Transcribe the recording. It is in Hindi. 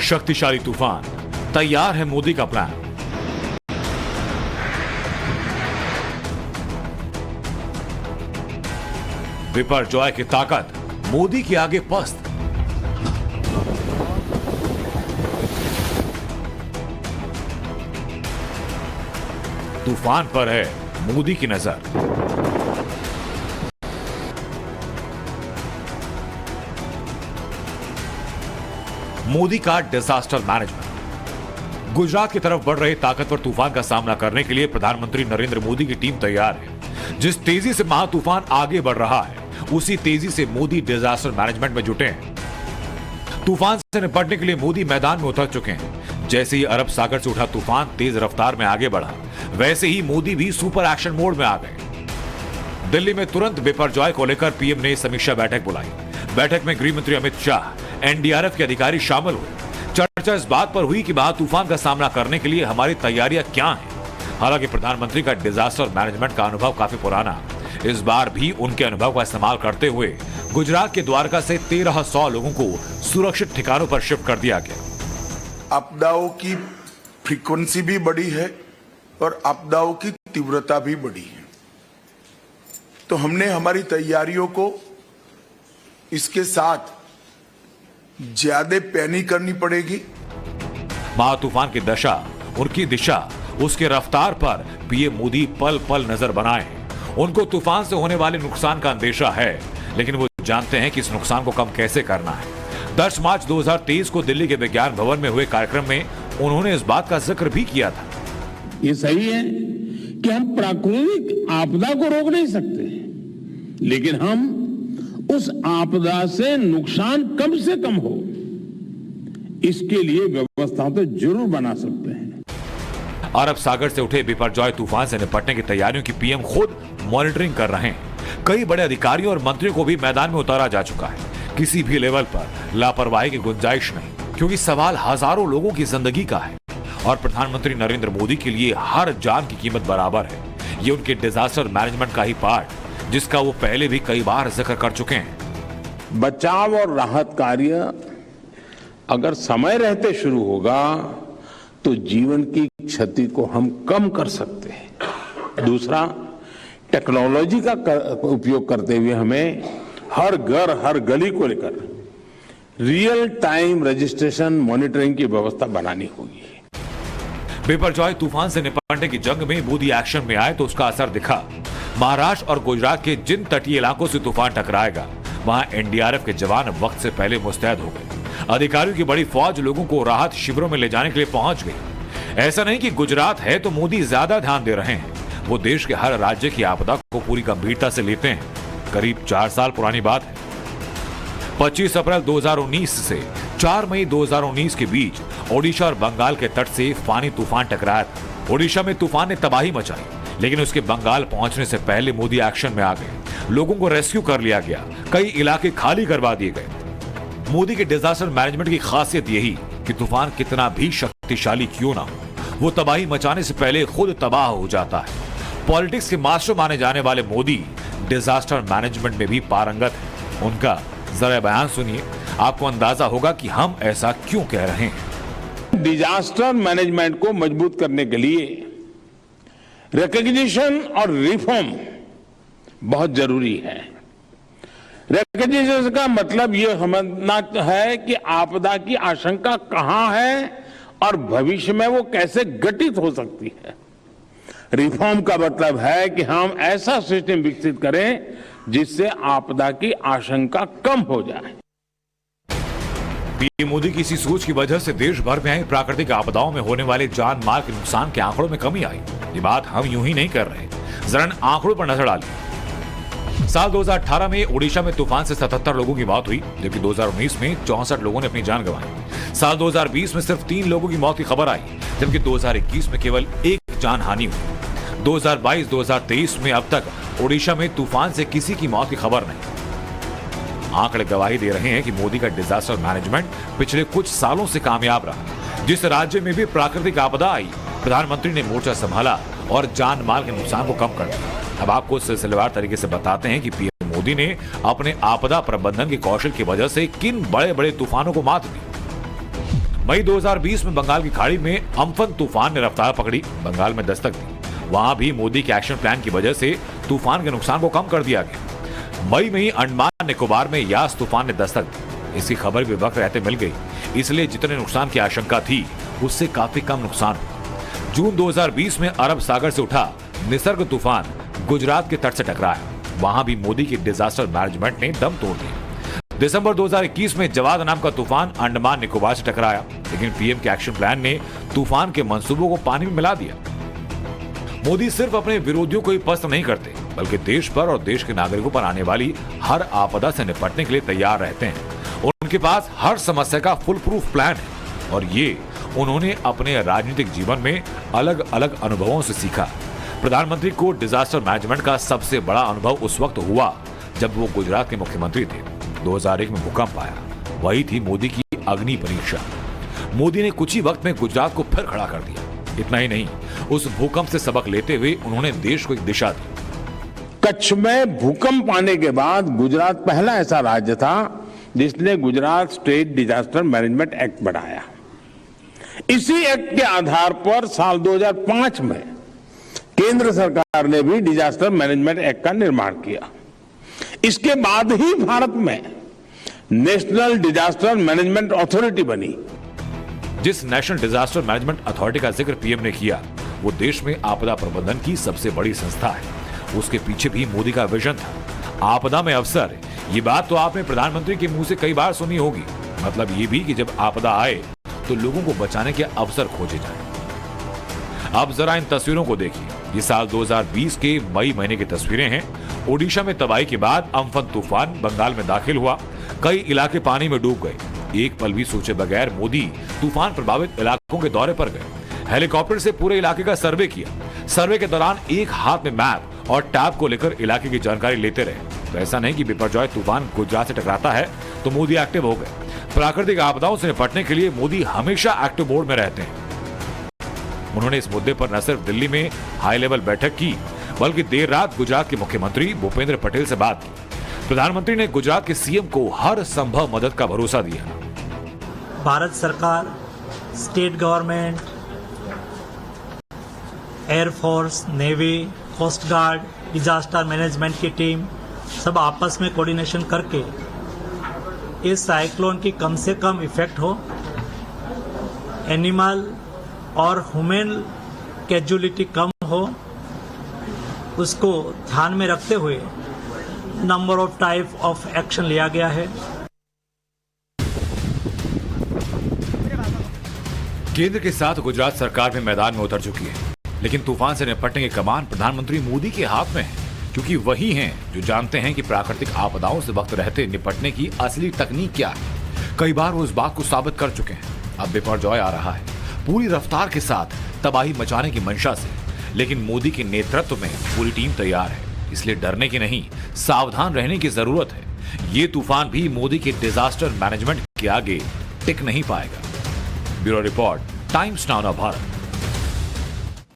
शक्तिशाली तूफान, तैयार है मोदी का प्लान। बिपरजॉय की ताकत मोदी के आगे पस्त। तूफान पर है मोदी की नजर। मोदी का डिजास्टर मैनेजमेंट। गुजरात की तरफ बढ़ रहे ताकतवर तूफान का सामना करने के लिए प्रधानमंत्री नरेंद्र मोदी की टीम तैयार है। जिस तेजी से महा तूफान आगे बढ़ रहा है, उसी तेजी से मोदी डिजास्टर मैनेजमेंट में जुटे हैं। तूफान से निपटने के लिए मोदी मैदान में उतर चुके हैं। जैसे ही अरब सागर से उठा तूफान तेज रफ्तार में आगे बढ़ा, वैसे ही मोदी भी सुपर एक्शन मोड में आ गए। दिल्ली में तुरंत बिपरजॉय को लेकर पीएम ने समीक्षा बैठक बुलाई। बैठक में गृह मंत्री अमित शाह, एनडीआरएफ के अधिकारी शामिल हुए। चर्चा इस बात पर हुई कि महा तूफान का सामना करने के लिए हमारी तैयारियां क्या हैं। हालांकि प्रधानमंत्री का डिजास्टर मैनेजमेंट का अनुभव काफी पुराना, इस बार भी उनके अनुभव का इस्तेमाल करते हुए गुजरात के द्वारका से 1300 लोगों को सुरक्षित ठिकानों पर शिफ्ट कर दिया गया। आपदाओं की फ्रीक्वेंसी भी बढ़ी है और आपदाओं की तीव्रता भी बढ़ी है, तो हमने हमारी तैयारियों को इसके साथ ज्यादा पैनिक करनी पड़ेगी। महा तूफान की दशा, उनकी दिशा, उसके रफ्तार पर पीएम मोदी पल पल नजर बनाए। उनको तूफान से होने वाले नुकसान का अंदेशा है, लेकिन वो जानते हैं कि इस नुकसान को कम कैसे करना है। 10 मार्च 2023 को दिल्ली के विज्ञान भवन में हुए कार्यक्रम में उन्होंने इस बात का जिक्र भी किया था। ये सही है कि हम प्राकृतिक आपदा को रोक नहीं सकते, लेकिन हम उस आपदा से नुकसान कम से कम हो, इसके लिए व्यवस्था तो जरूर बना सकते हैं। अरब सागर से उठे बिपरजॉय तूफान से निपटने की तैयारियों की पीएम खुद मॉनिटरिंग कर रहे हैं। कई बड़े अधिकारियों और मंत्रियों को भी मैदान में उतारा जा चुका है। किसी भी लेवल पर लापरवाही की गुंजाइश नहीं, क्योंकि सवाल हजारों लोगों की जिंदगी का है और प्रधानमंत्री नरेंद्र मोदी के लिए हर जान की कीमत बराबर है। ये उनके डिजास्टर मैनेजमेंट का ही पार्ट, जिसका वो पहले भी कई बार जिक्र कर चुके हैं। बचाव और राहत कार्य अगर समय रहते शुरू होगा तो जीवन की क्षति को हम कम कर सकते हैं। दूसरा, टेक्नोलॉजी का उपयोग करते हुए हमें हर घर, हर गली को लेकर रियल टाइम रजिस्ट्रेशन मॉनिटरिंग की व्यवस्था बनानी होगी। बिपरजॉय तूफान से निपटने की जंग में मोदी एक्शन में आए तो उसका असर दिखा। महाराष्ट्र और गुजरात के जिन तटीय इलाकों से तूफान टकराएगा, वहां एनडीआरएफ के जवान वक्त से पहले मुस्तैद हो गए। अधिकारियों की बड़ी फौज लोगों को राहत शिविरों में ले जाने के लिए पहुंच गई। ऐसा नहीं कि गुजरात है तो मोदी ज्यादा ध्यान दे रहे हैं, वो देश के हर राज्य की आपदा को पूरी गंभीरता से लेते हैं। करीब 4 साल पुरानी बात है। 25 अप्रैल 2019 से 4 मई 2019 के बीच ओडिशा और बंगाल के तट से फानी तूफान टकराया था। ओडिशा में तूफान ने तबाही मचाई, लेकिन उसके बंगाल पहुंचने से पहले मोदी एक्शन में आ गए। लोगों को रेस्क्यू कर लिया गया, कई इलाके खाली करवा दिए गए। मोदी के डिजास्टर मैनेजमेंट की खासियत यही कि तूफान कितना भी शक्तिशाली क्यों ना हो, वो तबाही मचाने से पहले खुद तबाह हो जाता है। पॉलिटिक्स के मास्टर माने जाने वाले मोदी डिजास्टर मैनेजमेंट में भी पारंगत है। उनका जरा बयान सुनिए, आपको अंदाजा होगा कि हम ऐसा क्यों कह रहे हैं। डिजास्टर मैनेजमेंट को मजबूत करने के लिए रिकॉग्निशन और रिफॉर्म बहुत जरूरी है। रिकॉग्निशन का मतलब यह समझना है कि आपदा की आशंका कहां है और भविष्य में वो कैसे घटित हो सकती है। रिफॉर्म का मतलब है कि हम ऐसा सिस्टम विकसित करें जिससे आपदा की आशंका कम हो जाए। पीएम मोदी की इसी सोच की वजह से देश भर में आई प्राकृतिक आपदाओं में होने वाले जान माल के नुकसान के आंकड़ों में कमी आई। ये बात हम यूं ही नहीं कर रहे, जरा इन आंकड़ों पर नजर डालिए। साल 2018 में ओडिशा में तूफान से 77 लोगों की मौत हुई, जबकि 2019 में 64 लोगों ने अपनी जान गंवाई। साल 2020 में सिर्फ 3 लोगों की मौत की खबर आई, जबकि 2021 में केवल 1 जान हानि हुई। 2022-2023 में अब तक ओडिशा में तूफान से किसी की मौत की खबर नहीं। आंकड़े गवाही दे रहे हैं कि मोदी का डिजास्टर मैनेजमेंट पिछले कुछ सालों से कामयाब रहा। जिस राज्य में भी प्राकृतिक आपदा आई, प्रधानमंत्री ने मोर्चा संभाला और जान माल के नुकसान को कम कर दिया। अब आपको सिलसिलेवार तरीके से बताते हैं कि पीएम मोदी ने अपने आपदा प्रबंधन के कौशल की वजह से किन बड़े बड़े तूफानों को मात दी। मई 2020 में बंगाल की खाड़ी में अम्फन तूफान ने रफ्तार पकड़ी, बंगाल में दस्तक दी। वहां भी मोदी के एक्शन प्लान की वजह से तूफान के नुकसान को कम कर दिया गया। मई में ही अंडमान निकोबार में यास तूफान ने दस्तक दी। इसकी खबर भी वक्त रहते मिल गई, इसलिए जितने नुकसान की आशंका थी उससे काफी कम नुकसान हुआ। जून 2020 में अरब सागर से उठा निसर्ग तूफान गुजरात के तट से टकराया, वहां भी मोदी की डिजास्टर मैनेजमेंट ने दम तोड़ दिया। दिसंबर 2021 में जवाद नाम का तूफान अंडमान निकोबार से टकराया, लेकिन पीएम के एक्शन प्लान ने तूफान के मंसूबों को पानी में मिला दिया। मोदी सिर्फ अपने विरोधियों को ही पसंद नहीं करते, बल्कि देश पर और देश के नागरिकों पर आने वाली हर आपदा से निपटने के लिए तैयार रहते हैं। उनके पास हर समस्या का फुल प्रूफ प्लान है और ये उन्होंने अपने राजनीतिक जीवन में अलग अलग अनुभवों से सीखा। प्रधानमंत्री को डिजास्टर मैनेजमेंट का सबसे बड़ा अनुभव उस वक्त हुआ जब वो गुजरात के मुख्यमंत्री थे। 2001 में भूकंप आया, वही थी मोदी की अग्नि परीक्षा। मोदी ने कुछ ही वक्त में गुजरात को फिर खड़ा कर दिया। इतना ही नहीं, उस भूकंप से सबक लेते हुए उन्होंने देश को एक दिशा दी। कच्छ में भूकंप आने के बाद गुजरात पहला ऐसा राज्य था जिसने Gujarat state disaster management act बनाया। इसी एक्ट के आधार पर साल 2005 में केंद्र सरकार ने भी डिजास्टर मैनेजमेंट एक्ट का निर्माण किया। इसके बाद ही भारत में नेशनल डिजास्टर मैनेजमेंट अथॉरिटी बनी। जिस नेशनल डिजास्टर मैनेजमेंट अथॉरिटी का जिक्र पीएम ने किया, वो देश में आपदा प्रबंधन की सबसे बड़ी संस्था है। उसके पीछे भी मोदी का विजन था, आपदा में अवसर। ये बात तो आपने प्रधानमंत्री के मुंह से कई बार सुनी होगी। मतलब ये भी कि जब आपदा आए तो लोगों को बचाने के अवसर खोजे जाए। अब जरा इन तस्वीरों को देखिए। ये साल 2020 के मई महीने की तस्वीरें हैं। ओडिशा में तबाही के बाद अम्फन तूफान बंगाल में दाखिल हुआ, कई इलाके पानी में डूब गए। एक पल भी सोचे बगैर मोदी तूफान प्रभावित इलाकों के दौरे पर गए। हेलीकॉप्टर से पूरे इलाके का सर्वे किया। सर्वे के दौरान एक हाथ में मैप और टैब को लेकर इलाके की जानकारी लेते रहे। तो ऐसा नहीं कि बिपरजॉय तूफान गुजरात से टकराता है तो मोदी एक्टिव हो गए। प्राकृतिक आपदाओं से निपटने के लिए मोदी हमेशा एक्टिव मोड में रहते हैं। उन्होंने इस मुद्दे पर न सिर्फ दिल्ली में हाई लेवल बैठक की, बल्कि देर रात गुजरात के मुख्यमंत्री भूपेंद्र पटेल से बात की। प्रधानमंत्री ने गुजरात के सीएम को हर संभव मदद का भरोसा दिया। भारत सरकार, state government, air force, navy, coast guard, disaster management की टीम सब आपस में कोऑर्डिनेशन करके इस साइक्लोन की कम से कम इफेक्ट हो, एनिमल और ह्यूमन कैजुअलिटी कम हो, उसको ध्यान में रखते हुए number of type of action लिया गया है। केंद्र के साथ गुजरात सरकार भी मैदान में उतर चुकी है, लेकिन तूफान से निपटने की कमान प्रधानमंत्री मोदी के हाथ में है, क्योंकि वही हैं जो जानते हैं कि प्राकृतिक आपदाओं से वक्त रहते निपटने की असली तकनीक क्या है। कई बार वो इस बात को साबित कर चुके हैं। अब बिपरजॉय आ रहा है पूरी रफ्तार के साथ, तबाही मचाने की मंशा से, लेकिन मोदी के नेतृत्व में पूरी टीम तैयार है। इसलिए डरने की नहीं, सावधान रहने की जरूरत है। ये तूफान भी मोदी के डिजास्टर मैनेजमेंट के आगे टिक नहीं पाएगा। Bureau report, times now Bharat.